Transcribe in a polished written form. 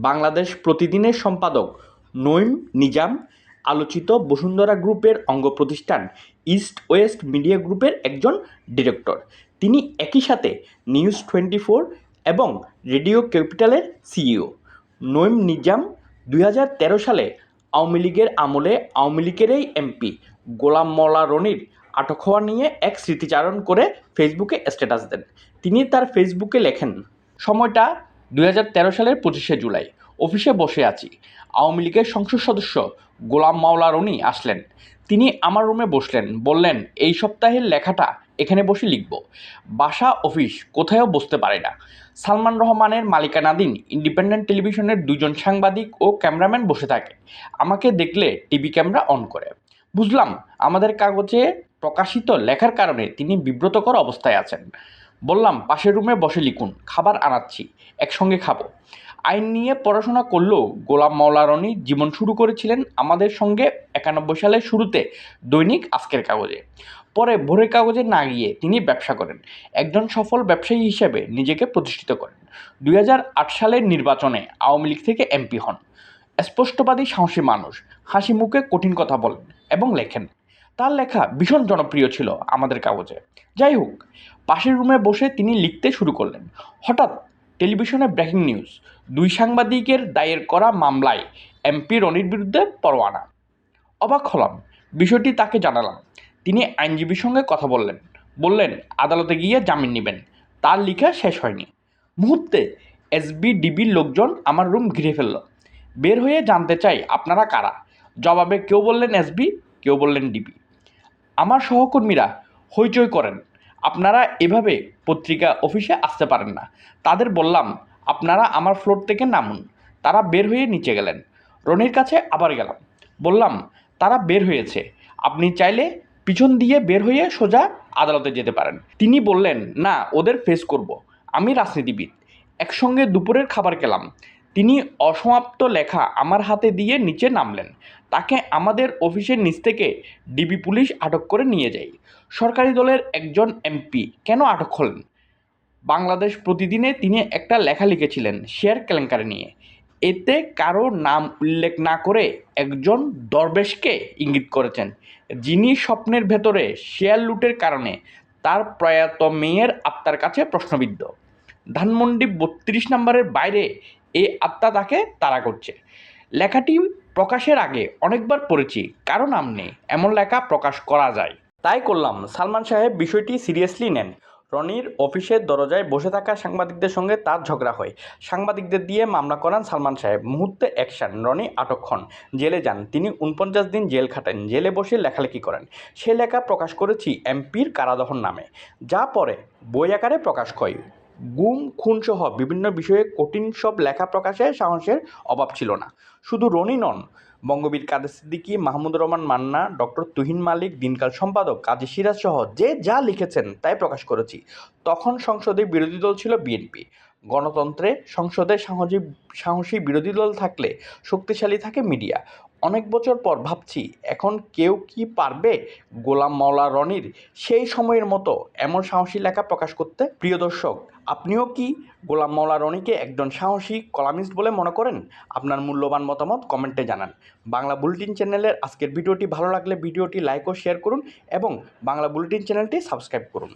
বাংলাদেশ প্রতিদিনের সম্পাদক নঈম নিজাম আলোচিত বসুন্ধরা গ্রুপের অঙ্গপ্রতিষ্ঠান ইস্ট ওয়েস্ট মিডিয়া গ্রুপের একজন ডিরেক্টর। তিনি একই সাথে নিউজ 24 এবং রেডিও ক্যাপিটালের সিইও। নঈম নিজাম 2013 সালে আওয়ামী লীগের আমলে আওয়ামী লীগেরই এমপি গোলাম মাওলা রনির আটক হওয়া নিয়ে এক স্মৃতিচারণ করে ফেসবুকে স্ট্যাটাস দেন। তিনি তার ফেসবুকে লেখেন, সময়টা 2013 সালের 25শে জুলাই। অফিসে বসে আছি। আওয়ামী লীগের সংসদ সদস্য গোলাম মাওলা রনি আসলেন। তিনি আমার রুমে বসলেন, বললেন, এই সপ্তাহের লেখাটা এখানে বসে লিখব। বাসা অফিস কোথায়ও বসতে পারে না। সালমান রহমানের মালিকানাধীন ইন্ডিপেন্ডেন্ট টেলিভিশনের 2জন সাংবাদিক ও ক্যামেরাম্যান বসে থাকে। আমাকে দেখলে টিভি ক্যামেরা অন করে। বুঝলাম আমাদের কাগজে প্রকাশিত লেখার কারণে তিনি বিব্রতকর অবস্থায় আছেন। বললাম, পাশের রুমে বসে লিখুন, খাবার আনাচ্ছি, একসঙ্গে খাবো। আইন নিয়ে পড়াশোনা করলেও গোলাম মাওলা রনি জীবন শুরু করেছিলেন আমাদের সঙ্গে 91 সালের শুরুতে দৈনিক আজকের কাগজে। পরে ভোরের কাগজে না গিয়ে তিনি ব্যবসা করেন। একজন সফল ব্যবসায়ী হিসেবে নিজেকে প্রতিষ্ঠিত করেন। 2008 সালের নির্বাচনে আওয়ামী লীগ থেকে এমপি হন। স্পষ্টবাদী সাহসী মানুষ, হাসি মুখে কঠিন কথা বলেন এবং লেখেন। তার লেখা ভীষণ জনপ্রিয় ছিল আমাদের কাগজে। যাই হোক, পাশের রুমে বসে তিনি লিখতে শুরু করলেন। হঠাৎ টেলিভিশনে ব্রেকিং নিউজ, 2 সাংবাদিকের দায়ের করা মামলায় এমপি রনির বিরুদ্ধে পরোয়ানা। অবাক হলাম, বিষয়টি তাকে জানালাম। তিনি আইনজীবীর সঙ্গে কথা বললেন আদালতে গিয়ে জামিন নেবেন। তার লেখা শেষ হয়নি, মুহূর্তে এসবিডিবির লোকজন আমার রুম ঘিরে ফেলল। বের হয়ে জানতে চাই আপনারা কারা। জবাবে কেউ বললেন এসবি, কেউ বললেন ডিবি। আমার সহকর্মীরা হইচই করেন, আপনারা এভাবে পত্রিকা অফিসে আসতে পারেন না। তাদের বললাম, আপনারা আমার ফ্লোর থেকে নামুন। তারা বের হয়ে নিচে গেলেন। রনির কাছে আবার গেলাম, বললাম, তারা বের হয়েছে, আপনি চাইলে পিছন দিয়ে বের হয়ে সোজা আদালতে যেতে পারেন। তিনি বললেন, না, ওদের ফেস করব, আমি রাজনীতিবিদ। একসঙ্গে দুপুরের খাবার খেলাম। তিনি অসমাপ্ত লেখা আমার হাতে দিয়ে নিচে নামলেন। তাকে আমাদের অফিসের নিচ থেকে ডিবি পুলিশ আটক করে নিয়ে যায়। সরকারি দলের একজন এমপি কেন আটক হলেন? বাংলাদেশ প্রতিদিনে তিনি একটা লেখা লিখেছিলেন শেয়ার কেলেঙ্কারি নিয়ে। এতে কারো নাম উল্লেখ না করে একজন দরবেশকে ইঙ্গিত করেছেন, যিনি স্বপ্নের ভেতরে শেয়ার লুটের কারণে তার প্রয়াত মেয়ের আত্মার কাছে প্রশ্নবিদ্ধ। ধানমন্ডি 32 নম্বরের বাইরে এই আত্মা তাকে তাড়া করছে। লেখাটি প্রকাশের আগে অনেকবার পড়েছি, কারো নাম নেই, এমন লেখা প্রকাশ করা যায়। তাই করলাম। সালমান সাহেব বিষয়টি সিরিয়াসলি নেন। রনির অফিসের দরজায় বসে থাকা সাংবাদিকদের সঙ্গে তার ঝগড়া হয়। সাংবাদিকদের দিয়ে মামলা করান সালমান সাহেব। মুহূর্তে অ্যাকশন, রনি আটক হন, জেলে যান। তিনি 49 দিন জেল খাটেন, জেলে বসে লেখালেখি করেন। সে লেখা প্রকাশ করেছি এমপির কারাদহন নামে, যা পরে বই আকারে প্রকাশ হয়। গুম খুনসহ বিভিন্ন বিষয়ে কঠিন সব লেখা প্রকাশে সাহসের অভাব ছিল না। শুধু রনি নন, বঙ্গবীর কাদের সিদ্দিকী, মাহমুদুর রহমান মান্না, ডক্টর তুহিন মালিক, দিনকাল সম্পাদক কাজী সিরাজ সহ যে যা লিখেছেন তাই প্রকাশ করেছি। তখন সংসদে বিরোধী দল ছিল বিএনপি। গণতন্ত্রে সংসদে সাহসী বিরোধী দল থাকলে শক্তিশালী থাকে মিডিয়া। অনেক বছর পর ভাবছি, এখন কেউ কি পারবে গোলাম মাওলা রনির সেই সময়ের মতো এমন সাহসী লেখা প্রকাশ করতে? প্রিয় দর্শক, আপনিও কি গোলাম মাওলা রনিকে একজন সাহসী কলামিস্ট বলে মনে করেন? আপনার মূল্যবান মতামত কমেন্টে জানান। বাংলা বুলেটিন চ্যানেলের আজকের ভিডিওটি ভালো লাগলে ভিডিওটি লাইক ও শেয়ার করুন এবং বাংলা বুলেটিন চ্যানেলটি সাবস্ক্রাইব করুন।